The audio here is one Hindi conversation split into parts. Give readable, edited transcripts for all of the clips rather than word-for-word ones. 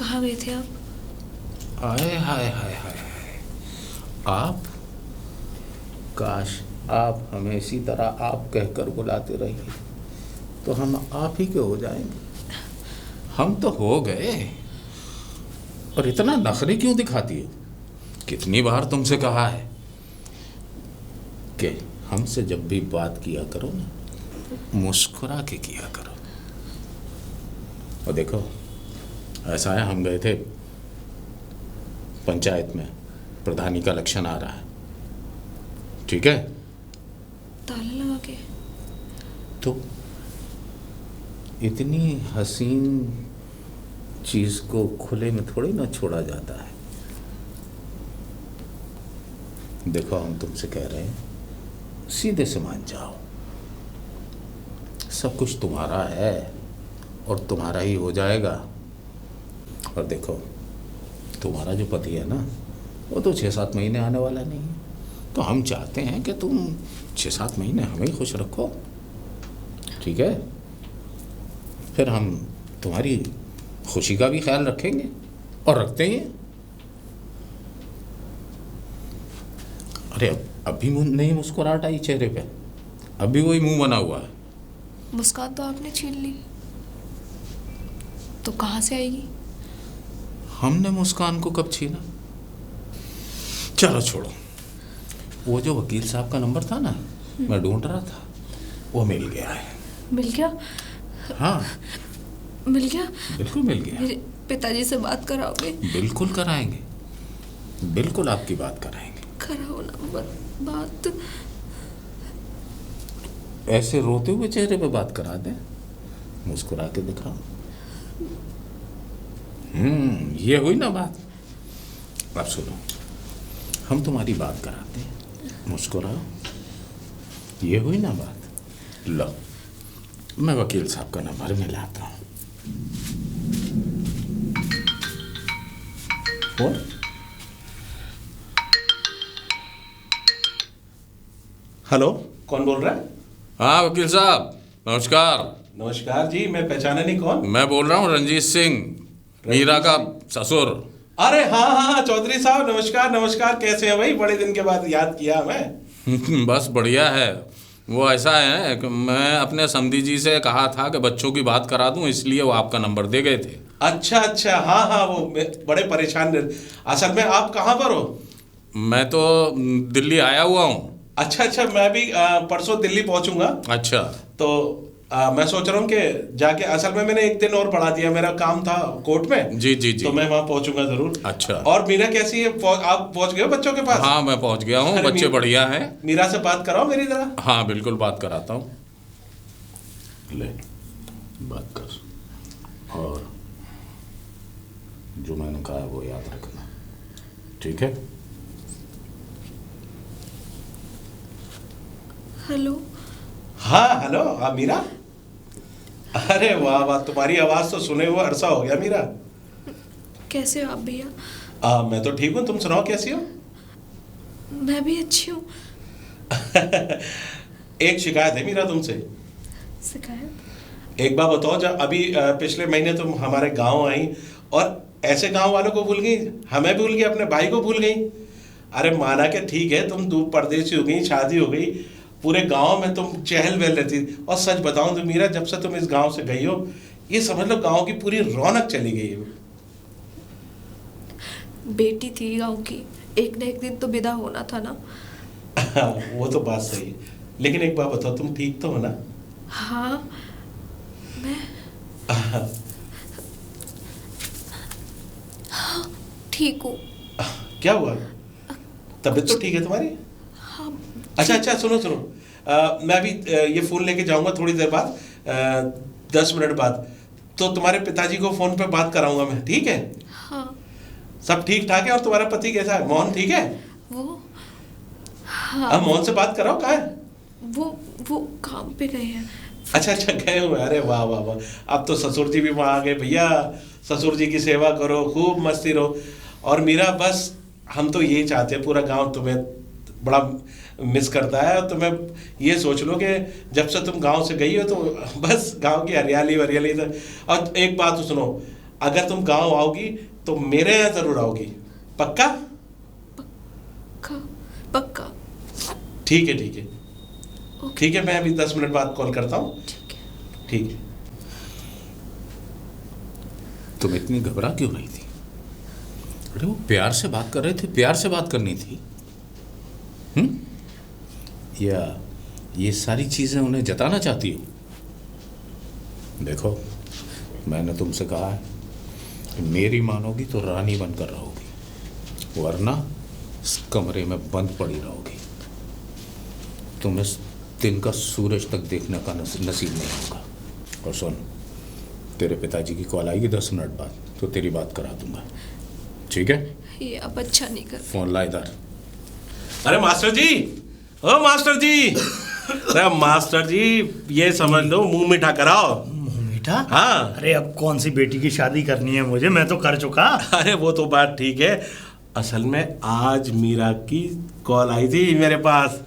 कहाँ गए थे आप? आए हाय हाय हाय, आप? काश आप हमें इसी तरह आप कहकर बुलाते रहिए तो हम आप ही के हो जाएंगे। हम तो हो गए। और इतना नखरे क्यों दिखाती हो? कितनी बार तुमसे कहा है कि हमसे जब भी बात किया करो ना, मुस्कुरा के किया करो। और देखो, ऐसा है, हम गए थे पंचायत में, प्रधानी का इलेक्शन आ रहा है, ठीक है? ताला लगा के? तो इतनी हसीन चीज को खुले में थोड़ी ना छोड़ा जाता है। देखो, हम तुमसे कह रहे हैं, सीधे से मान जाओ। सब कुछ तुम्हारा है और तुम्हारा ही हो जाएगा। और देखो, तुम्हारा जो पति है ना, वो तो 6-7 महीने आने वाला नहीं है, तो हम चाहते हैं कि तुम 6-7 महीने हमें खुश रखो, ठीक है? फिर हम तुम्हारी खुशी का भी ख्याल रखेंगे और रखते ही हैं। अरे अभी नहीं मुस्कुराहट आई चेहरे पे, अभी वही मुंह बना हुआ है। मुस्कान तो आपने छीन ली, तो कहाँ से आएगी? हमने मुस्कान को कब छीना? चलो छोड़ो, वो जो वकील साहब का नंबर था ना, मैं ढूंढ रहा था, वो मिल गया है। मिल गया? हाँ, मिल गया? बिल्कुल मिल गया। मेरे पिताजी से बात कराओगे? बिल्कुल कराएंगे, बिल्कुल आपकी बात कराएंगे। कराओ ना बात। ऐसे रोते हुए चेहरे पे बात करा दें, मुस्कुरा के दिखाओ। ये हुई ना बात। अब सुनो, हम तुम्हारी बात कराते हैं, मुस्कुराओ। ये हुई ना बात। लो, मैं वकील साहब का नंबर मिलाता हूँ। हेलो, कौन बोल रहा है? हाँ वकील साहब, नमस्कार। नमस्कार जी, मैं पहचाना नहीं। कौन? मैं बोल रहा हूँ रंजीत सिंह, मीरा का ससुर। अरे हाँ हाँ हाँ, चौधरी साहब, नमस्कार नमस्कार। कैसे हैं भाई? बड़े दिन के बाद याद किया मैं। बस बढ़िया है। वो ऐसा है कि मैं अपने समधी जी से कहा था कि बच्चों की बात करा दूं, इसलिए वो आपका नंबर दे गए थे। अच्छा अच्छा, हाँ हाँ, वो बड़े परेशान। असल में आप कहाँ पर हो? मैं तो दिल्ली आया हुआ हूँ। अच्छा अच्छा, मैं भी परसों दिल्ली पहुंचूंगा। अच्छा। तो मैं सोच रहा हूँ कि जाके, असल में मैंने एक दिन और बढ़ा दिया, मेरा काम था कोर्ट में। जी जी जी। तो मैं वहाँ पहुंचूंगा जरूर। अच्छा। और मीरा कैसी है? आप पहुंच गए हो बच्चों के पास? हाँ मैं पहुंच गया हूँ, बच्चे बढ़िया हैं। मीरा से बात कराओ मेरी तरह। हाँ बिल्कुल बात कराता हूँ। ले बात कर, और जो मैंने कहा वो याद रखना, ठीक है? हेलो। हाँ हेलो, हाँ मीरा। अरे वाह वाह, तुम्हारी आवाज तो सुने हुए अरसा हो गया मीरा। कैसे हो आप भैया? मैं तो ठीक हूँ, तुम सुनाओ कैसी हो? मैं भी अच्छी हूँ। एक शिकायत है मीरा तुमसे। शिकायत? एक बात बताओ, जब अभी पिछले महीने तुम हमारे गांव आई और ऐसे गांव वालों को भूल गई, हमें भूल गई, अपने भाई को भूल गई। अरे माना कि ठीक है, तुम दूर परदेसी हो गई, शादी हो गई, पूरे गांव में तुम चहल पहल रहती। और सच बताऊं तो मीरा, जब से तुम इस गांव से गई हो, ये समझ लो गांव की पूरी रौनक चली गई है। बेटी थी गांव की, एक न एक दिन तो विदा होना था ना। वो तो बात सही है, लेकिन एक बात बताओ, तुम ठीक तो हो ना? हाँ मैं ठीक हूँ। क्या हुआ? तबीयत तो ठीक है तुम्हारी? हाँ। अच्छा अच्छा, सुनो सुनो, मैं अभी ये फ़ोन लेके जाऊंगा थोड़ी देर बाद, 10 मिनट बाद। तो तुम्हारे पिताजी को फ़ोन पे बात कराऊंगा मैं, ठीक है? हाँ। सब ठीक ठाक है? और तुम्हारा पति कैसा है? मोहन ठीक है? वो हाँ, मोहन से बात कराओ, कहाँ है? वो काम पे गए हैं। अच्छा अच्छा, गए हुए। अरे वाह वाह वाह, अब तो ससुर जी भी वहाँ आ गए। भैया ससुर जी की सेवा करो, खूब मस्ती रहो। और मेरा बस, हम तो यही चाहते हैं, पूरा गांव तुम्हें बड़ा मिस करता है। और तुम्हें ये सोच लो कि जब से तुम गांव से गई हो तो बस गांव की हरियाली वरियाली। और एक बात तो सुनो, अगर तुम गांव आओगी तो मेरे यहाँ जरूर आओगी, पक्का? पक्का पक्का। ठीक है, ठीक है, ओके। ठीक है, मैं अभी 10 मिनट बाद कॉल करता हूँ। ठीक है। ठीक है। तुम इतनी घबरा क्यों रही थी? अरे वो प्यार से बात कर रहे थे, प्यार से बात करनी थी। या ये सारी चीजें उन्हें जताना चाहती हो? देखो, मैंने तुमसे कहा है कि मेरी मानोगी तो रानी बनकर रहोगी, वरना इस कमरे में बंद पड़ी रहोगी। तुम्हें दिन का सूरज तक देखने का नसीब नहीं होगा। और सुन, तेरे पिताजी की कॉल आएगी 10 मिनट बाद, तो तेरी बात करा दूंगा, ठीक है? ये अब अच्छा नहीं कर। फोन ला इधर। अरे मास्टर जी, ओ मास्टर जी, अरे मास्टर जी, ये समझ लो मुंह मीठा कराओ। मुंह मीठा? हाँ। अरे अब कौन सी बेटी की शादी करनी है मुझे, मैं तो कर चुका। अरे वो तो बात ठीक है, असल में आज मीरा की कॉल आई थी मेरे पास।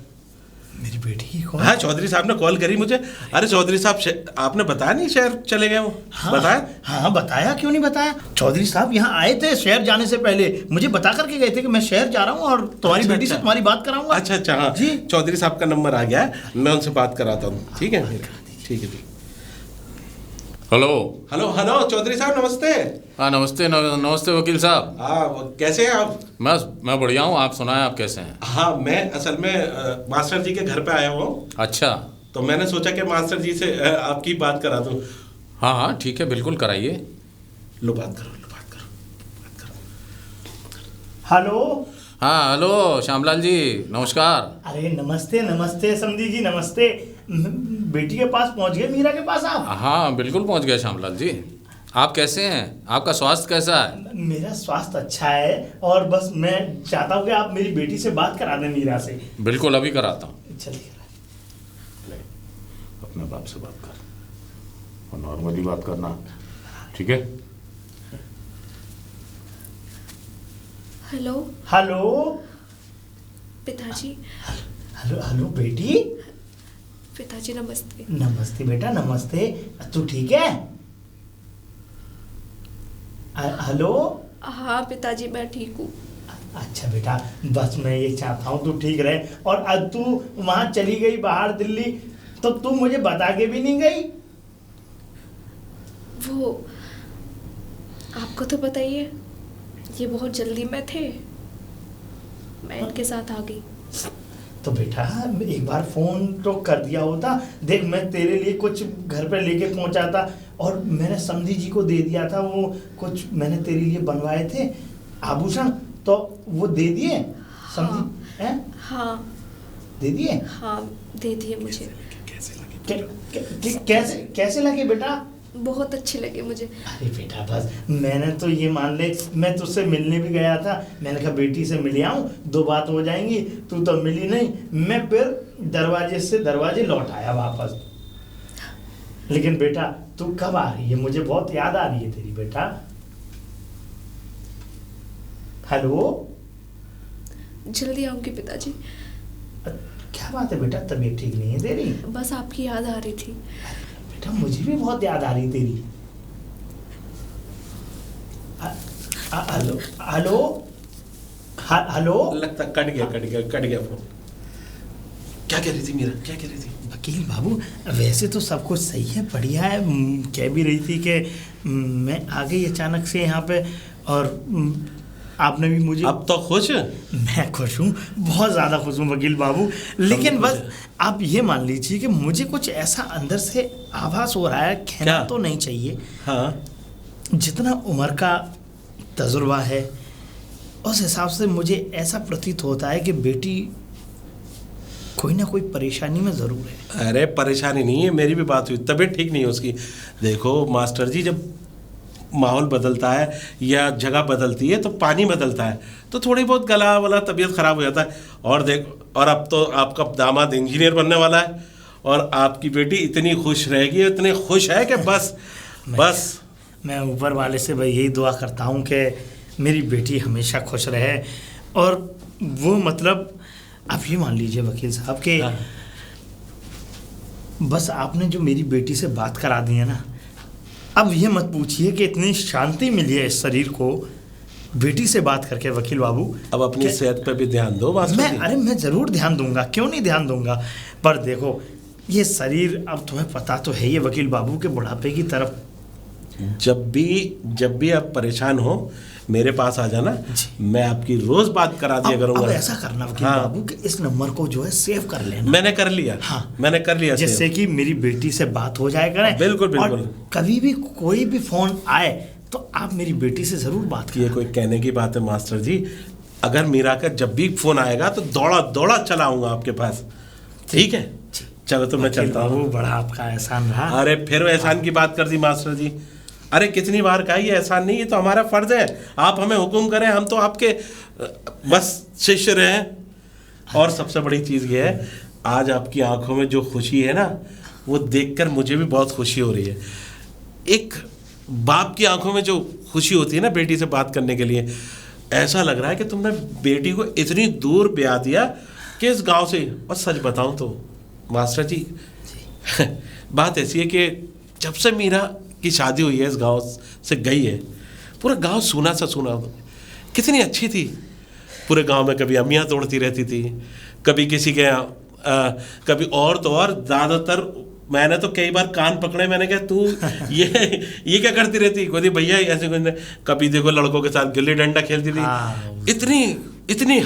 मेरी बेटी की कॉल? हाँ, चौधरी साहब ने कॉल करी मुझे। अरे चौधरी साहब, आपने बताया नहीं शहर चले गए वो? हाँ, बताया? हाँ बताया, क्यों नहीं बताया। चौधरी साहब यहाँ आए थे शहर जाने से पहले, मुझे बता करके गए थे कि मैं शहर जा रहा हूँ और तुम्हारी अच्छा, बेटी से अच्छा। तुम्हारी बात कराऊंगा। अच्छा अच्छा, हाँ जी। चौधरी साहब का नंबर आ गया है, मैं उनसे बात कराता हूँ। ठीक है, ठीक है। हेलो। हेलो हेलो, चौधरी साहब नमस्ते। हाँ नमस्ते, नमस्ते वकील साहब। हाँ, कैसे हैं आप? मैं बढ़िया हूँ, आप सुनाएं, आप कैसे हैं? हाँ, मैं असल में मास्टर जी के घर पे आया हुआ हूँ, अच्छा। तो मैंने सोचा कि मास्टर जी से आपकी बात करा दूँ। हाँ हाँ ठीक है, बिल्कुल कराइए। लो बात करो, लो बात करो, बात करो। हेलो। हाँ हेलो श्यामलाल जी, नमस्कार। अरे नमस्ते नमस्ते समधी जी, नमस्ते। बेटी के पास पहुंच गए, मीरा के पास आप? हाँ बिल्कुल पहुँच गया श्यामलाल जी। आप कैसे हैं? आपका स्वास्थ्य कैसा है? मेरा स्वास्थ्य अच्छा है, और बस मैं चाहता हूँ कि आप मेरी बेटी से बात करा दें, मीरा से। बिल्कुल, अभी कराता हूँ। चलिए। अपने बाप से बात कर और नॉर्मली बात करना, ठीक है? हेलो। हेलो। पिताजी। हेलो हेलो बेटी। पिताजी नमस्ते। नमस्ते बेटा, नमस्ते। तू ठीक है? हेलो। हाँ पिताजी, मैं ठीक हूँ। अच्छा बेटा, बस मैं ये चाहता हूँ तू ठीक रहे। और अब तू वहाँ चली गई बाहर दिल्ली, तो तू मुझे बता के भी नहीं गई। वो आपको तो पता ही है, ये बहुत जल्दी में थे, मैं इनके साथ आ गई। तो बेटा एक बार फोन तो कर दिया होता। देख, मैं तेरे लिए कुछ घर पे लेके पहुंचा था, और मैंने समधी जी को दे दिया था। वो कुछ मैंने तेरे लिए बनवाए थे आभूषण, तो वो दे दिए समधी? हैं? हाँ दे दिए? हाँ, दे दिए मुझे। कैसे लगे बेटा? बहुत अच्छे लगे मुझे। अरे बेटा बस, मैंने तो ये मान ले, मैं तुझसे मिलने भी गया था। मैंने कहा बेटी से मिल आऊं, 2 बात हो जाएंगी। तू तो मिली नहीं, मैं फिर दरवाजे से दरवाजे लौट आया वापस। लेकिन बेटा तू कब आ रही है? मुझे बहुत याद आ रही है तेरी बेटा। हेलो। जल्दी आऊंगी पिताजी। क्या बात है बेटा, तबीयत ठीक नहीं है तेरी? बस आपकी याद आ रही थी। बेटा मुझे भी बहुत याद आ रही तेरी। Hello hello hello. लगता कट गया फोन। क्या कह रही थी मीरा, क्या कह रही थी? वकील बाबू, वैसे तो सब कुछ सही है, बढ़िया है। कह भी रही थी कि मैं आ गई अचानक से यहाँ पे, और आपने भी मुझे। अब तो खुश? मैं खुश हूँ, बहुत ज़्यादा खुश हूँ वकील बाबू। लेकिन बस आप ये मान लीजिए कि मुझे कुछ ऐसा अंदर से आभास हो रहा है, कहना तो नहीं चाहिए। हाँ। जितना उम्र का तजुर्बा है, उस हिसाब से मुझे ऐसा प्रतीत होता है कि बेटी कोई ना कोई परेशानी में ज़रूर है। अरे परेशानी नहीं है, मेरी भी बात हुई, तबीयत ठीक नहीं है उसकी। देखो मास्टर जी, जब माहौल बदलता है या जगह बदलती है तो पानी बदलता है, तो थोड़ी बहुत गला वाला तबीयत ख़राब हो जाता है। और अब तो आपका दामाद इंजीनियर बनने वाला है, और आपकी बेटी इतनी खुश रहेगी, इतनी खुश है कि बस मैं ऊपर वाले से भाई यही दुआ करता हूँ कि मेरी बेटी हमेशा खुश रहे। और वो मतलब आप ये मान लीजिए वकील साहब कि बस आपने जो मेरी बेटी से बात करा दी है ना, अब ये मत पूछिए कि इतनी शांति मिली है इस शरीर को बेटी से बात करके वकील बाबू। अब अपनी सेहत पे भी ध्यान दो मास्टर जी। मैं ज़रूर ध्यान दूंगा, क्यों नहीं ध्यान दूंगा। पर देखो ये शरीर, अब तुम्हें पता तो है ये वकील बाबू के बुढ़ापे की तरफ। जब भी आप परेशान हो मेरे पास आ जाना, मैं आपकी रोज बात करा दिया करूंगा। अब ऐसा करना वकील बाबू कि इस नंबर को जो है सेव कर लेना। मैंने कर लिया। हाँ मैंने कर लिया, जिससे कि मेरी बेटी से बात हो जाए करें। बिल्कुल बिल्कुल। और कभी भी कोई भी फोन आए तो आप मेरी बेटी से जरूर बात करें। ये कोई कहने की बात है मास्टर जी, अगर मीरा का जब भी फोन आएगा तो दौड़ा दौड़ा चला आऊंगा आपके पास, ठीक है? चलो तो मैं चलता हूँ। बड़ा आपका एहसान रहा। अरे फिर एहसान की बात कर दी मास्टर जी। अरे कितनी बार कहा, ये एहसान नहीं, ये तो हमारा फर्ज है। आप हमें हुक्म करें, हम तो आपके बस शिष्य रहे। और सबसे बड़ी चीज़ ये है, आज आपकी आंखों में जो खुशी है ना, वो देखकर मुझे भी बहुत खुशी हो रही है। एक बाप की आंखों में जो खुशी होती है ना बेटी से बात करने के लिए, ऐसा लग रहा है कि तुमने बेटी को इतनी दूर ब्याह दिया कि इस गांव से। और सच बताऊं तो मास्टर जी, बात ऐसी है कि जब से मीरा की शादी हुई है, इस गांव से गई है, पूरा गांव सूना सा सूना। कितनी अच्छी थी, पूरे गांव में कभी अम्मियाँ तोड़ती रहती थी, कभी किसी के कभी और तो और, ज़्यादातर मैंने तो कई बार कान पकड़े, मैंने कहा तू ये क्या करती रहती, कोई भैया ऐसे कोई। कभी देखो लड़कों के साथ गिल्ली डंडा खेलती थी। इतनी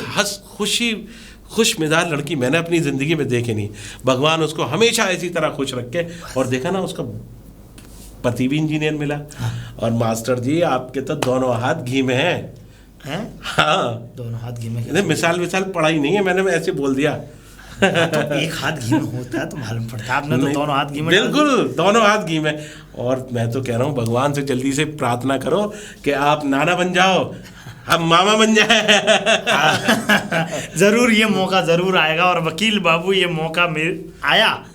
खुश मिजाज लड़की मैंने अपनी ज़िंदगी में देखी नहीं। भगवान उसको हमेशा इसी तरह खुश रखे। और देखा ना, उसका पति भी इंजीनियर मिला। और मास्टर जी आपके तो दोनों हाथ घी में हैं? हाँ, दोनों हाथ घी में। मिसाल पढ़ाई नहीं है, मैंने ऐसे बोल दिया। तो एक हाथ घी में होता है तो मालूम पड़ता है, आपने तो दोनों हाथ घी में। बिल्कुल, दोनों हाथ घी में। और मैं तो कह रहा हूँ भगवान से जल्दी से प्रार्थना करो कि आप नाना बन जाओ, हम मामा बन जाए। जरूर ये मौका जरूर आएगा। और वकील बाबू ये मौका आया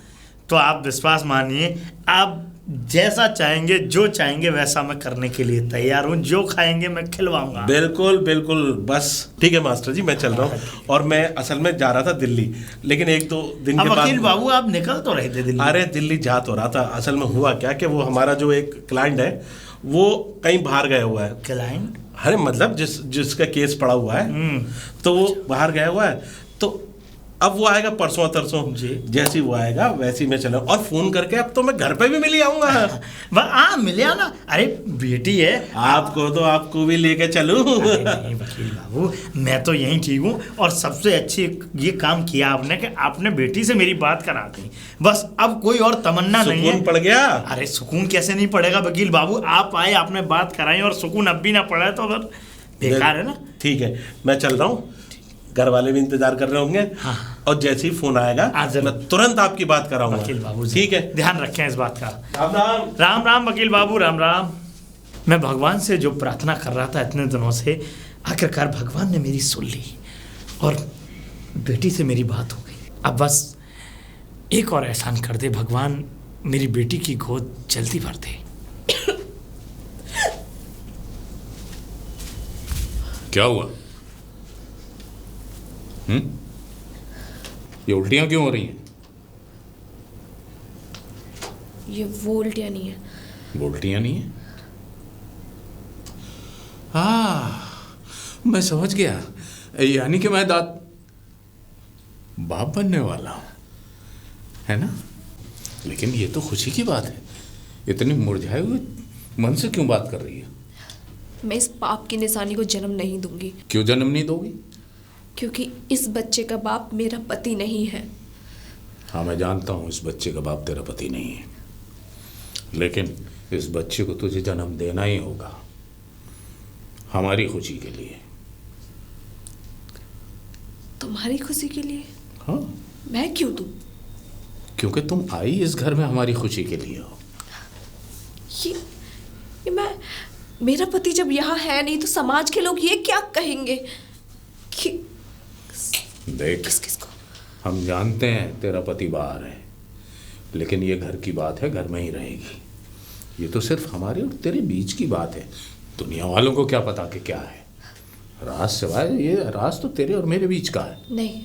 तो आप विश्वास मानिए, आप जैसा चाहेंगे, जो चाहेंगे वैसा मैं करने के लिए तैयार हूँ। जो खाएंगे मैं खिलवाऊंगा। बिल्कुल बिल्कुल। बस ठीक है मास्टर जी, मैं चल रहा हूँ। और मैं असल में जा रहा था दिल्ली, लेकिन 1-2 दिन के बाद। वकील बाबू आप निकल तो रहे थे दिल्ली? अरे दिल्ली जा तो रहा था, असल में हुआ क्या कि वो हमारा जो एक क्लाइंट है वो कहीं बाहर गया हुआ है। क्लाइंट? अरे मतलब जिसका केस पड़ा हुआ है, तो वो बाहर गया हुआ है। तो अब वो आएगा परसों तरसों जी। जैसे वो आएगा वैसे ही मैं चला। और फोन करके अब तो मैं घर पे भी मिल आऊंगा। मिले ना। अरे बेटी है आपको भी लेके चलूं। नहीं वकील बाबू, मैं तो यहीं ठीक हूँ। और सबसे अच्छी ये काम किया आपने कि आपने बेटी से मेरी बात करा दी। बस अब कोई और तमन्ना नहीं है। सुकून पड़ गया। अरे सुकून कैसे नहीं पड़ेगा वकील बाबू, आप आए, आपने बात कराई और सुकून अब भी ना पड़ा तो अगर बेकार है ना। ठीक है, मैं चल रहा हूँ, घर वाले भी इंतजार कर रहे होंगे। हाँ। और जैसे ही फोन आएगा मैं तुरंत आपकी बात कराऊंगा वकील बाबू। ठीक है, ध्यान रखें इस बात का। राम राम। राम राम वकील बाबू, राम राम। मैं भगवान से जो प्रार्थना कर रहा था इतने दिनों से, आखिरकार भगवान ने मेरी सुन ली और बेटी से मेरी बात हो गई। अब बस एक और एहसान कर दे भगवान, मेरी बेटी की गोद जल्दी भर दे। क्या हुआ? ये उल्टियां क्यों हो रही हैं? ये वो उल्टियां नहीं है। वो उल्टियां नहीं है? मैं समझ गया, यानी कि मैं बाप बनने वाला हूं, है ना? लेकिन ये तो खुशी की बात है। इतनी मुरझाए हुए मन से क्यों बात कर रही है? मैं इस पाप की निशानी को जन्म नहीं दूंगी। क्यों जन्म नहीं दोगी? क्योंकि इस बच्चे का बाप मेरा पति नहीं है। हाँ, मैं जानता हूँ इस बच्चे का बाप तेरा पति नहीं है, लेकिन इस बच्चे को तुझे जन्म देना ही होगा, हमारी खुशी के लिए। तुम्हारी खुशी के लिए? हाँ। मैं क्यों दूं? क्योंकि तुम आई इस घर में हमारी खुशी के लिए हो। ये मेरा पति जब यहाँ है नहीं तो समाज के लोग ये क्या कहेंगे कि देख, किसको? हम जानते हैं तेरा पति बाहर है, लेकिन ये घर की बात है, घर में ही रहेगी। ये तो सिर्फ हमारे और तेरे बीच की बात है। दुनिया वालों को क्या पता कि क्या है राज, सिवाय ये राज तो तेरे और मेरे बीच का है। नहीं।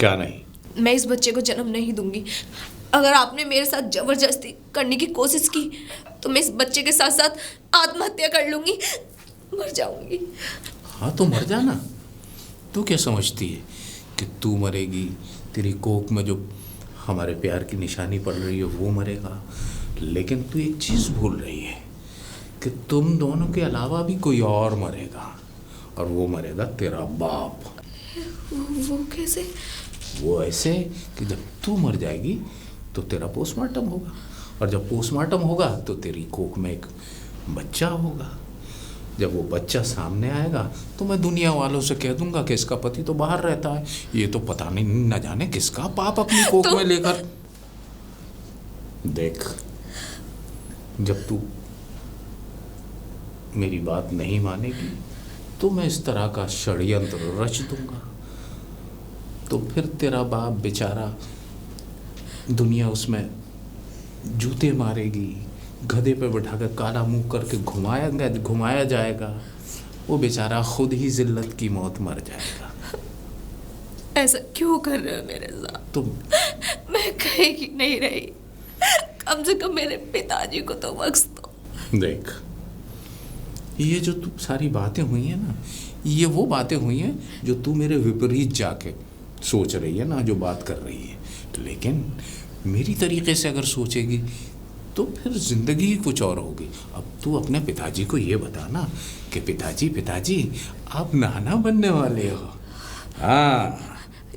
क्या नहीं? मैं इस बच्चे को जन्म नहीं दूंगी। अगर आपने मेरे साथ जबरदस्ती करने की कोशिश की तो मैं इस बच्चे के साथ साथ आत्महत्या कर लूंगी, मर जाऊंगी। हाँ तो मर जाना। तू क्या समझती है कि तू मरेगी? तेरी कोख में जो हमारे प्यार की निशानी पड़ रही है वो मरेगा। लेकिन तू एक चीज़ भूल रही है कि तुम दोनों के अलावा भी कोई और मरेगा, और वो मरेगा तेरा बाप। वो कैसे? वो ऐसे कि जब तू मर जाएगी तो तेरा पोस्टमार्टम होगा, और जब पोस्टमार्टम होगा तो तेरी कोख में एक बच्चा होगा। जब वो बच्चा सामने आएगा तो मैं दुनिया वालों से कह दूंगा कि इसका पति तो बाहर रहता है, ये तो पता नहीं न जाने किसका पाप अपनी कोख में लेकर। देख, जब तू मेरी बात नहीं मानेगी तो मैं इस तरह का षड्यंत्र रच दूंगा। तो फिर तेरा बाप बेचारा, दुनिया उसमें जूते मारेगी, गधे पे बैठाकर काला मुंह करके घुमाया जाएगा। वो बेचारा खुद ही जिल्लत की मौत मर जाएगा। ऐसा क्यों कर रहे हो मेरे साथ? तुम मैं कहीं की नहीं रही, कम से कम मेरे पिताजी को तो बख्श दो। देख, ये जो तू सारी बातें हुई हैं ना, ये वो बातें हुई हैं जो तू मेरे विपरीत जाके सोच रही है ना, जो बात कर रही है। लेकिन मेरी तरीके से अगर सोचेगी तो फिर ज़िंदगी ही कुछ और होगी। अब तू अपने पिताजी को ये बता ना कि पिताजी आप नाना बनने वाले हो। हाँ,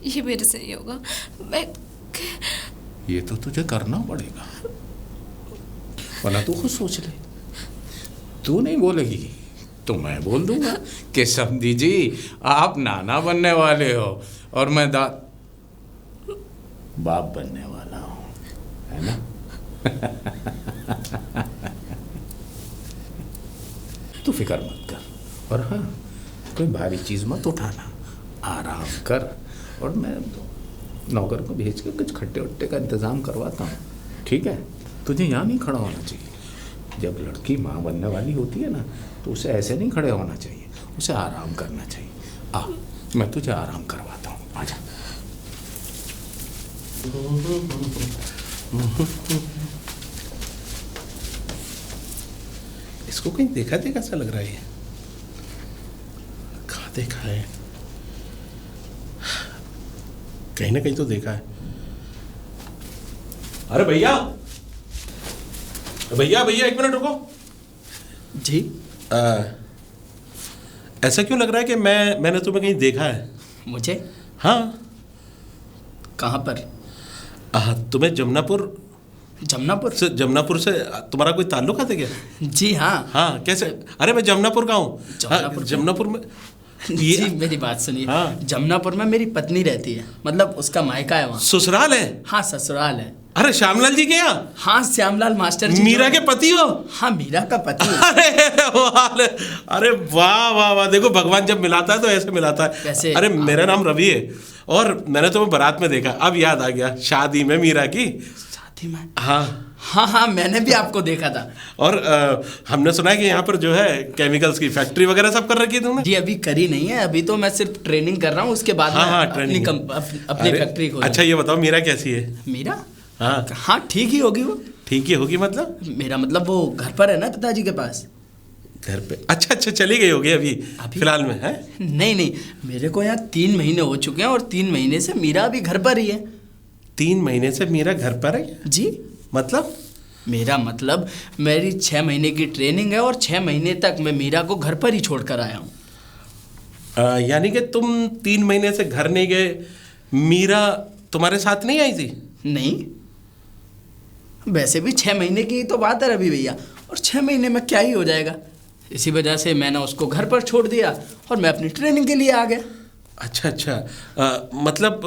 ये मेरे से नहीं होगा। मैं ये तो तुझे करना पड़ेगा, वरना तू खुद सोच ले। तू नहीं बोलेगी तो मैं बोल दूंगा कि समधी जी आप नाना बनने वाले हो और मैं बाप बनने वाला हूँ, है ना? तू फिक्र मत कर, और हाँ, कोई भारी चीज़ मत उठाना, आराम कर। और मैं नौकर को भेज के कुछ खट्टे वट्टे का इंतज़ाम करवाता हूँ, ठीक है? तुझे यहाँ नहीं खड़ा होना चाहिए। जब लड़की माँ बनने वाली होती है ना तो उसे ऐसे नहीं खड़े होना चाहिए, उसे आराम करना चाहिए। आ, मैं तुझे आराम करवाता हूँ, आजा। इसको कहीं देखा देखा सा लग रहा है। कहाँ देखा है? कहीं ना कहीं तो देखा है। अरे भैया भैया भैया, एक मिनट रुको जी। ऐसा क्यों लग रहा है कि मैंने तुम्हें कहीं देखा है? मुझे? हाँ। कहाँ पर? तुम्हें जमुनापुर से तुम्हारा कोई ताल्लुक है क्या? जी हाँ। हाँ, कैसे? अरे मैं जमुनापुर का हूँ। जमुनापुर में जी, मेरी बात सुनिए। हाँ। जमुनापुर में मेरी पत्नी रहती है, मतलब उसका मायका है वहाँ। ससुराल है? हाँ, ससुराल है। अरे श्यामलाल जी के यहाँ? हाँ, श्यामलाल मास्टर जी। मीरा के पति हो? हाँ, मीरा का पति। अरे वाह वाह वाह, देखो भगवान जब मिलाता है तो ऐसे मिलाता है। वैसे अरे मेरा नाम रवि है और मैंने तुम्हें बारात में देखा, अब याद आ गया, शादी में मीरा की। शादी में? हाँ हाँ हाँ, मैंने भी आपको देखा था। और हमने सुना है कि यहाँ पर जो है केमिकल्स की फैक्ट्री वगैरह सब कर रखी है तुमने? जी, अभी करी नहीं है, अभी तो मैं सिर्फ ट्रेनिंग कर रहा हूँ, उसके बाद हाँ, मैं अपनी फैक्ट्री खोलूंगा। अच्छा ये बताओ, मीरा कैसी है? मीरा? हाँ हाँ, ठीक ही होगी वो। ठीक ही होगी मतलब? मेरा मतलब वो घर पर है ना, पिताजी के पास। घर पे? अच्छा, चली गई होगी अभी फिलहाल में? है नहीं, मेरे को यहाँ 3 महीने हो चुके हैं और 3 महीने से मीरा अभी घर पर ही है। 3 महीने से मीरा घर पर है? जी। मतलब? मेरा मतलब मेरी 6 महीने की ट्रेनिंग है और 6 महीने तक मैं मीरा को घर पर ही छोड़ कर आया हूँ। यानी कि तुम 3 महीने से घर नहीं गए, मीरा तुम्हारे साथ नहीं आई थी? नहीं, वैसे भी 6 महीने की तो बात है रवि भैया, और 6 महीने में क्या ही हो जाएगा। इसी वजह से मैंने उसको घर पर छोड़ दिया और मैं अपनी ट्रेनिंग के लिए आ गया। अच्छा, मतलब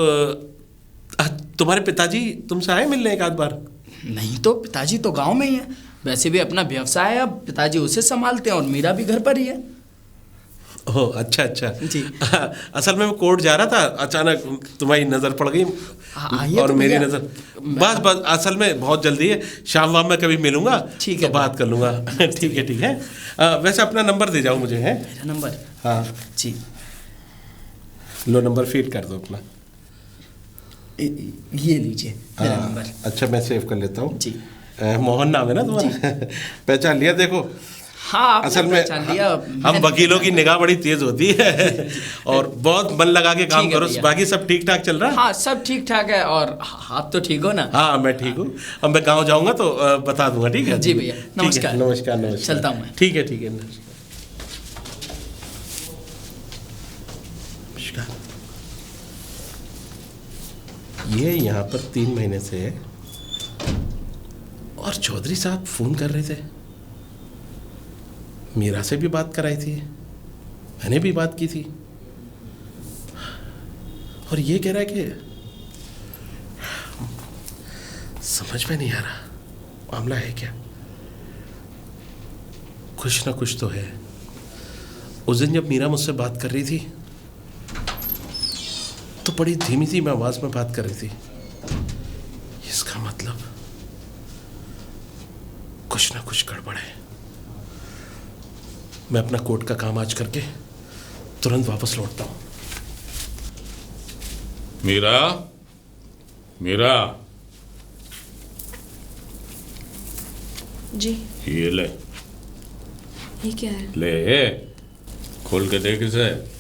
तुम्हारे पिताजी तुमसे आए मिलने एक आध बार? नहीं, तो पिताजी तो गांव में ही है, वैसे भी अपना व्यवसाय है, अब पिताजी उसे संभालते हैं और मीरा भी घर पर ही है। ओह अच्छा जी। असल में मैं कोर्ट जा रहा था, अचानक तुम्हारी नज़र पड़ गई और तो मेरी नज़र, बस असल में बहुत जल्दी है, शाम वाम में कभी मिलूंगा ठीक तो है, बात कर लूँगा। ठीक है। वैसे अपना नंबर दे जाओ मुझे। है मेरा नंबर? हाँ जी। लो, नंबर फीड कर दो अपना। ये लीजिए मेरा नंबर। अच्छा मैं सेव कर लेता हूँ जी। मोहन नाम है ना तुम्हारा? पहचान लिया देखो। हाँ असल में हम वकीलों की निगाह बड़ी तेज होती है और बहुत मन लगा के काम करो। बाकी सब ठीक ठाक चल रहा है? हाँ सब ठीक ठाक है। और आप तो ठीक हो ना? हाँ मैं ठीक हूँ। अब मैं गांव जाऊंगा तो बता दूंगा। ठीक है जी भैया, नमस्कार। नमस्कार नमस्कार। चलता हूँ मैं। ठीक है नमस्कार। ये यहाँ पर 3 महीने से है और चौधरी साहब फोन कर रहे थे। मीरा से भी बात कराई थी, मैंने भी बात की थी और ये कह रहा है कि समझ में नहीं आ रहा मामला है क्या। कुछ ना कुछ तो है। उस दिन जब मीरा मुझसे बात कर रही थी तो बड़ी धीमी धीमी आवाज में बात कर रही थी। इसका मतलब कुछ ना कुछ गड़बड़ है। मैं अपना कोर्ट का काम आज करके तुरंत वापस लौटता हूं। मीरा, मीरा, जी। ये ले। ये क्या है? ले, खोल के देख इसे।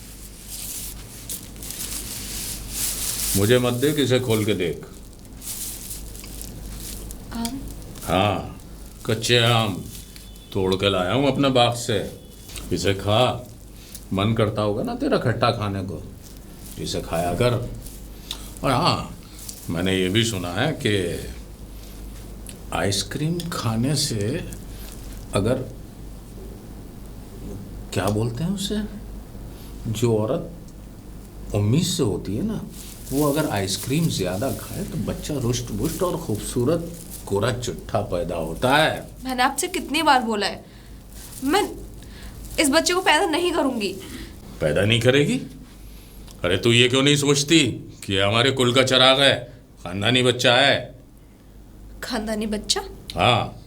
मुझे मत देख, इसे खोल के देख। आम? हाँ, कच्चे आम तोड़ के लाया हूं अपने बाग से। इसे खा। मन करता होगा ना तेरा खट्टा खाने को, इसे खाया कर। और हाँ, मैंने ये भी सुना है कि आइसक्रीम खाने से अगर, क्या बोलते हैं उसे, जो औरत उम्मीद से होती है ना, वो अगर आइसक्रीम ज़्यादा खाए तो बच्चा रुष्ट पुष्ट और खूबसूरत गोरा चिट्ठा पैदा होता है। मैंने आपसे कितनी बार बोला है, मैं इस बच्चे को पैदा नहीं करूंगी। पैदा नहीं करेगी? अरे तू ये क्यों नहीं सोचती कि ये हमारे कुल का चिराग है, खानदानी बच्चा है। खानदानी बच्चा? हाँ।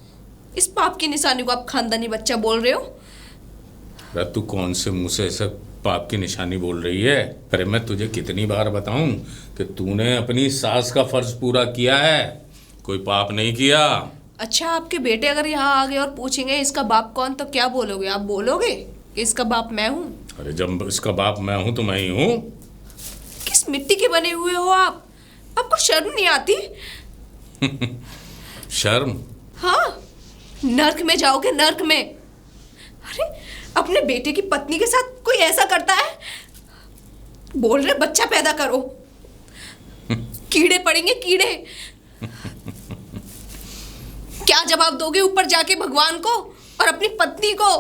इस पाप की निशानी को आप खानदानी बच्चा बोल रहे हो? अरे तू कौन से मुंह से ऐसा पाप की निशानी बोल रही है? अरे मैं तुझे कितनी बार बताऊं कि तूने अपनी सास का फर्ज पूरा किया है, कोई पाप नहीं किया। अच्छा, आपके बेटे अगर यहाँ आ गए और पूछेंगे इसका बाप कौन, तो क्या बोलोगे? आप बोलोगे कि इसका बाप मैं हूँ? अरे जब इसका बाप मैं हूँ तो मैं ही हूँ। किस मिट्टी के बने हुए हो आप? आपको शर्म नहीं आती? शर्म? हाँ, नर्क में जाओगे, नर्क में। अरे अपने बेटे की पत्नी के साथ कोई ऐसा करता है? बोल रहे बच्चा पैदा करो, कीड़े पड़ेंगे कीड़े। क्या जवाब दोगे ऊपर जाके भगवान को और अपनी पत्नी को?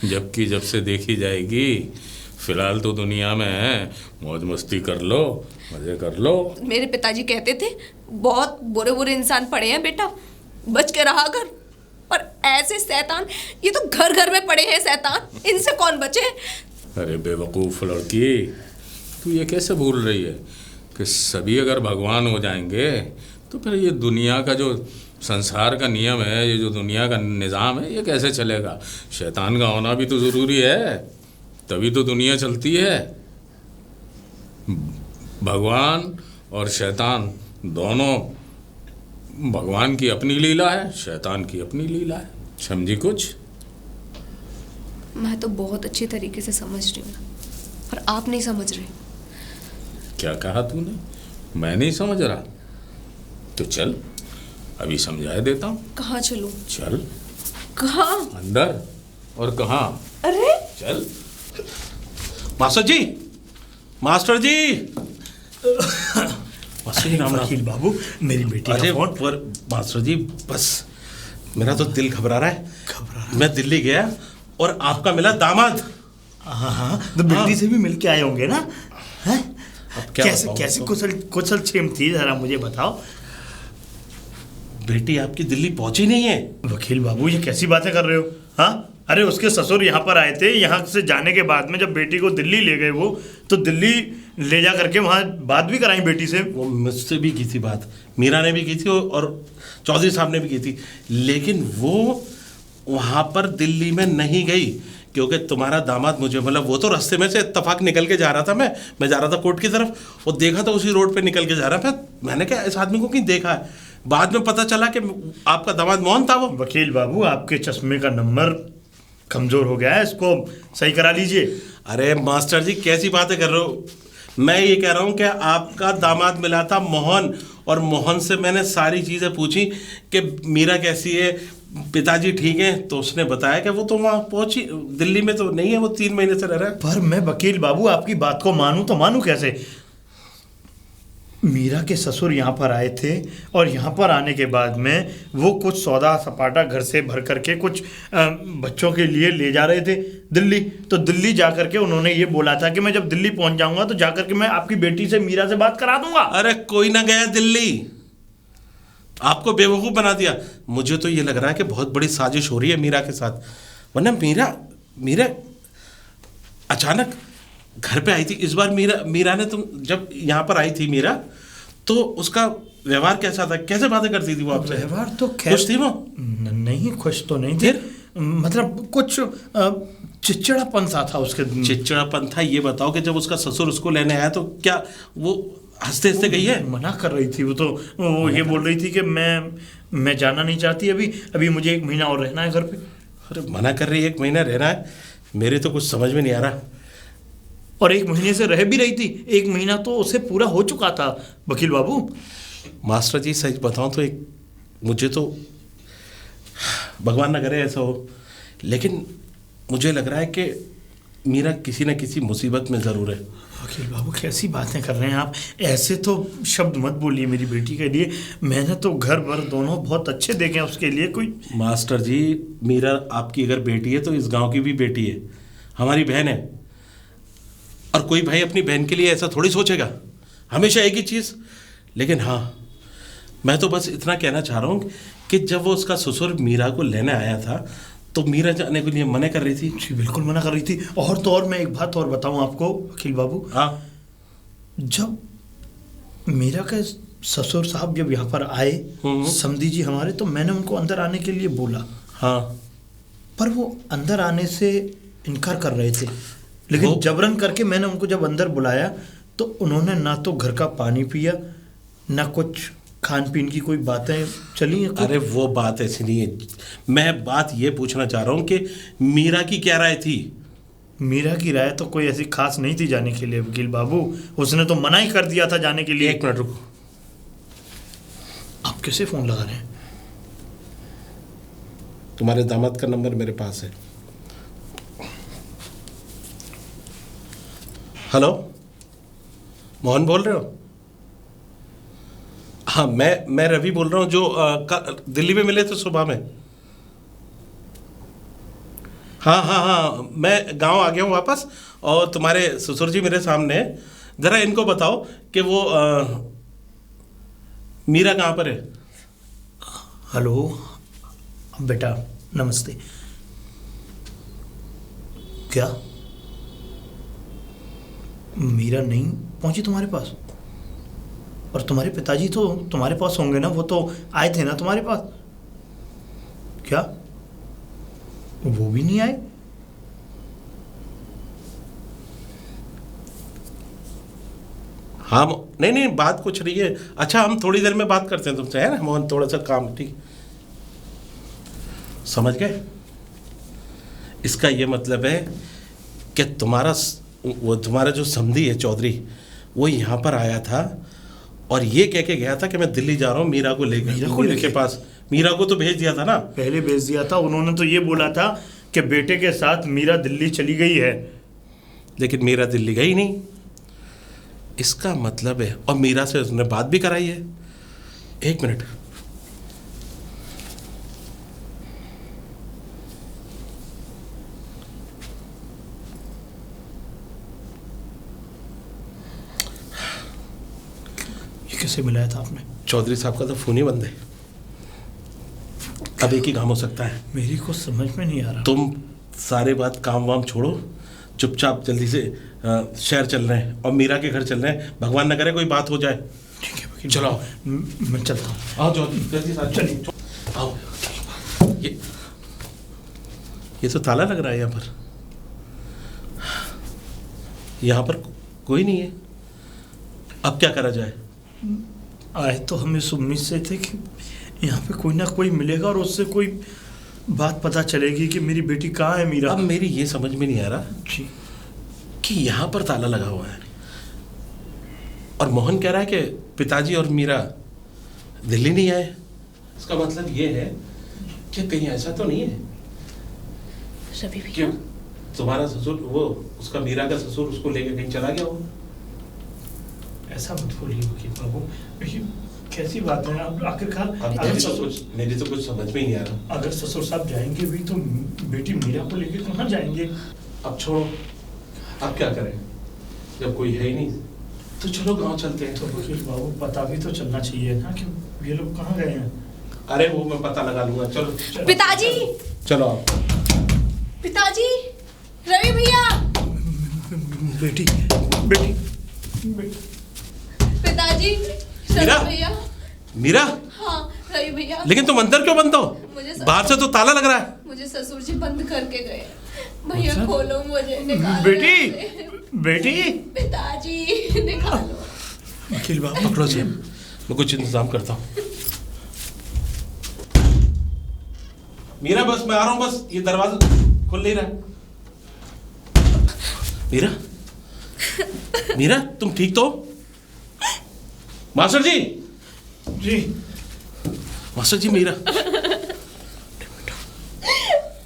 जबकि जब से देखी जाएगी, फिलहाल तो दुनिया में है, मौज मस्ती कर लो, मजे कर लो। मेरे पिताजी कहते थे बहुत बुरे बुरे इंसान पड़े हैं बेटा, बच के रहा कर। पर ऐसे शैतान, ये तो घर घर में पड़े हैं शैतान, इनसे कौन बचे? अरे बेवकूफ लड़की, तू ये कैसे भूल रही है कि सभी अगर भगवान हो जाएंगे तो फिर ये दुनिया का जो संसार का नियम है, ये जो दुनिया का निज़ाम है, ये कैसे चलेगा? शैतान का होना भी तो ज़रूरी है, तभी तो दुनिया चलती है। भगवान और शैतान दोनों, भगवान की अपनी लीला है, शैतान की अपनी लीला है। समझी कुछ? मैं तो बहुत अच्छी तरीके से समझ रही हूँ, पर आप नहीं समझ रहे। क्या कहा तूने? मैं नहीं समझ रहा? तो चल अभी समझाए देता हूँ। कहाँ चलूँ? चल। कहाँ? अंदर। और कहाँ? अरे चल। मास्टर जी, मास्टर जी, मास्टर जी, राम राम। वकील बाबू, मेरी बेटी अरे का फोन। पर मास्टर जी, बस मेरा तो दिल घबरा रहा है। मैं दिल्ली गया और आपका मिला दामाद। हाँ, तो बेटी से भी मिल के आए होंगे ना? हैं? अब क्या कैसे बताऊं कैसे आपको? कुशल क्षेम थी, जरा मुझे बताओ। बेटी आपकी दिल्ली पहुंची नहीं है। वकील बाबू, ये कैसी बातें कर रहे हो? हाँ, अरे उसके ससुर यहाँ पर आए थे, यहाँ से जाने के बाद में जब बेटी को दिल्ली ले गए वो, तो दिल्ली ले जा करके वहाँ बात भी कराई बेटी से। वो मुझसे भी की थी बात, मीरा ने भी की थी और चौधरी साहब ने भी की थी, लेकिन वो वहाँ पर दिल्ली में नहीं गई क्योंकि तुम्हारा दामाद मुझे मतलब वो तो रास्ते में से इत्तेफाक निकल के जा रहा था, मैं जा रहा था कोर्ट की तरफ और देखा तो उसी रोड पे निकल के जा रहा था। मैंने क्या इस आदमी को कहीं देखा है, बाद में पता चला कि आपका दामाद मोहन था वो। वकील बाबू, आपके चश्मे का नंबर कमजोर हो गया है, इसको सही करा लीजिए। अरे मास्टर जी कैसी बातें कर रहे हो, मैं ये कह रहा हूँ कि आपका दामाद मिला था मोहन, और मोहन से मैंने सारी चीज़ें पूछी कि मीरा कैसी है, पिताजी ठीक है, तो उसने बताया कि वो तो वहाँ पहुँची, दिल्ली में तो नहीं है, वो 3 महीने से रह रहा है। पर मैं वकील बाबू आपकी बात को मानूं तो मानूं कैसे? मीरा के ससुर यहाँ पर आए थे और यहाँ पर आने के बाद में वो कुछ सौदा सपाटा घर से भर करके कुछ बच्चों के लिए ले जा रहे थे दिल्ली। तो दिल्ली जा करके उन्होंने ये बोला था कि मैं जब दिल्ली पहुँच जाऊँगा तो जा करके मैं आपकी बेटी से, मीरा से बात करा दूंगा। अरे कोई ना गया दिल्ली, आपको बेवकूफ़ बना दिया। मुझे तो ये लग रहा है कि बहुत बड़ी साजिश हो रही है मीरा के साथ, वरना मीरा अचानक घर पे आई थी इस बार। मीरा ने, तुम जब यहाँ पर आई थी मीरा, तो उसका व्यवहार कैसा था, कैसे बातें करती थी वो आपसे? व्यवहार तो खुश थी वो? नहीं, खुश तो नहीं थी, मतलब कुछ चिड़चिड़ापन सा था उसके। चिड़चिड़ापन था? ये बताओ कि जब उसका ससुर उसको लेने आया तो क्या वो हंसते हंसते गई है? मना कर रही थी वो ये बोल रही थी कि मैं जाना नहीं चाहती, अभी मुझे 1 महीना और रहना है घर पे। अरे मना कर रही है 1 महीना रहना है, मेरे तो कुछ समझ में नहीं आ रहा। और 1 महीने से रह भी रही थी, 1 महीना तो उसे पूरा हो चुका था वकील बाबू। मास्टर जी सच बताऊं तो मुझे तो भगवान ना करे ऐसा हो, लेकिन मुझे लग रहा है कि मीरा किसी न किसी मुसीबत में ज़रूर है। वकील बाबू कैसी बातें कर रहे हैं आप, ऐसे तो शब्द मत बोलिए मेरी बेटी के लिए। मैंने तो घर भर दोनों बहुत अच्छे देखे हैं उसके लिए। कोई मास्टर जी, मीरा आपकी अगर बेटी है तो इस गांव की भी बेटी है, हमारी बहन है, और कोई भाई अपनी बहन के लिए ऐसा थोड़ी सोचेगा, हमेशा एक ही चीज़। लेकिन हाँ, मैं तो बस इतना कहना चाह रहा हूँ कि जब वो उसका ससुर मीरा को लेने आया था तो मीरा जाने के लिए मना कर रही थी। जी बिल्कुल मना कर रही थी। और तो और मैं एक बात और बताऊँ आपको वकील बाबू। हाँ, जब मीरा के ससुर साहब जब यहाँ पर आए, समधी जी हमारे, तो मैंने उनको अंदर आने के लिए बोला। हाँ, पर वो अंदर आने से इनकार कर रहे थे, लेकिन जबरन करके मैंने उनको जब अंदर बुलाया तो उन्होंने ना तो घर का पानी पिया, ना कुछ खान पीन की कोई बातें चली हैं। अरे वो बात ऐसी नहीं है, मैं बात ये पूछना चाह रहा हूँ कि मीरा की क्या राय थी? मीरा की राय तो कोई ऐसी खास नहीं थी जाने के लिए वकील बाबू, उसने तो मना ही कर दिया था जाने के लिए। 1 मिनट रुको। आप कैसे फ़ोन लगा रहे हैं? तुम्हारे दामाद का नंबर मेरे पास है। हेलो, मोहन बोल रहे हो? हाँ, मैं रवि बोल रहा हूँ, जो दिल्ली में मिले थे सुबह में। हाँ, मैं गांव आ गया हूँ वापस, और तुम्हारे ससुर जी मेरे सामने हैं। ज़रा इनको बताओ कि वो मीरा कहाँ पर है। हेलो बेटा, नमस्ते। क्या मीरा नहीं पहुंची तुम्हारे पास? और तुम्हारे पिताजी तो तुम्हारे पास होंगे ना, वो तो आए थे ना तुम्हारे पास। क्या वो भी नहीं आए? हाँ, नहीं, बात कुछ नहीं है। अच्छा, हम थोड़ी देर में बात करते हैं तुमसे, है ना मोहन, थोड़ा सा काम। ठीक, समझ गए? इसका ये मतलब है कि तुम्हारा जो समधी है चौधरी, वो यहाँ पर आया था और ये कह के गया था कि मैं दिल्ली जा रहा हूँ मीरा को लेकर के पास। मीरा को तो भेज दिया था ना, पहले भेज दिया था। उन्होंने तो ये बोला था कि बेटे के साथ मीरा दिल्ली चली गई है, लेकिन मीरा दिल्ली गई नहीं। इसका मतलब है, और मीरा से उसने बात भी कराई है। 1 मिनट। ये कैसे मिलाया था आपने? चौधरी साहब का तो फोन ही बंद है। अब एक ही काम हो सकता है। मेरी को समझ में नहीं आ रहा। तुम सारे बात काम वाम छोड़ो, चुपचाप जल्दी से शहर चल रहे हैं और मीरा के घर चल रहे हैं। भगवान न करे कोई बात हो जाए। ठीक है वकील, चलो मैं चलता हूँ। आओ जल्दी साहब, चलिए आओ। ये तो ताला लग रहा है यहाँ पर। यहाँ पर कोई नहीं है, अब क्या करा जाए? आए तो हम इस उम्मीद से थे कि यहाँ पे कोई ना कोई मिलेगा और उससे कोई बात पता चलेगी कि मेरी बेटी कहाँ है मीरा। अब मेरी ये समझ में नहीं आ रहा जी कि यहाँ पर ताला लगा हुआ है और मोहन कह रहा है कि पिताजी और मीरा दिल्ली नहीं आए। इसका मतलब ये है कि कहीं ऐसा तो नहीं है रवि भैया, क्यों तुम्हारा ससुर, वो उसका मीरा का ससुर उसको लेके कहीं चला गया हो? ऐसा मत बोलिए वकील बाबू, ये कैसी बात है। अब आखिरकार अब मेरी तो कुछ समझ में ही नहीं आ रहा। अगर ससुर साहब जाएंगे भी तो बेटी मीरा को लेके कहाँ जाएंगे? अब छोड़ो, अब क्या करें जब कोई है ही नहीं, तो चलो गांव चलते हैं। तो वकील बाबू पता भी तो चलना चाहिए ना कि ये लोग कहाँ गए हैं। अरे वो मैं पता लगा लूंगा, चलो। पिताजी, चलो आप। पिताजी, रवि भैया, बेटी बेटी बेटी पिताजी, मीरा? रवि भैया। मीरा, हाँ रवि भैया, लेकिन तुम अंदर क्यों बंद हो? बाहर से तो ताला लग रहा है। मुझे ससुर जी बंद करके गए। भैया अच्छा? खोलो, मुझे निकालो। बेटी बेटी पिताजी निकालो। वकील बाबू पकड़ो जी, मैं कुछ इंतजाम करता हूँ। मीरा बस मैं आ रहा हूँ, बस ये दरवाजा खुल नहीं रहा। मीरा, मीरा तुम ठीक तो? मास्टर जी, जी मास्टर जी, मीरा।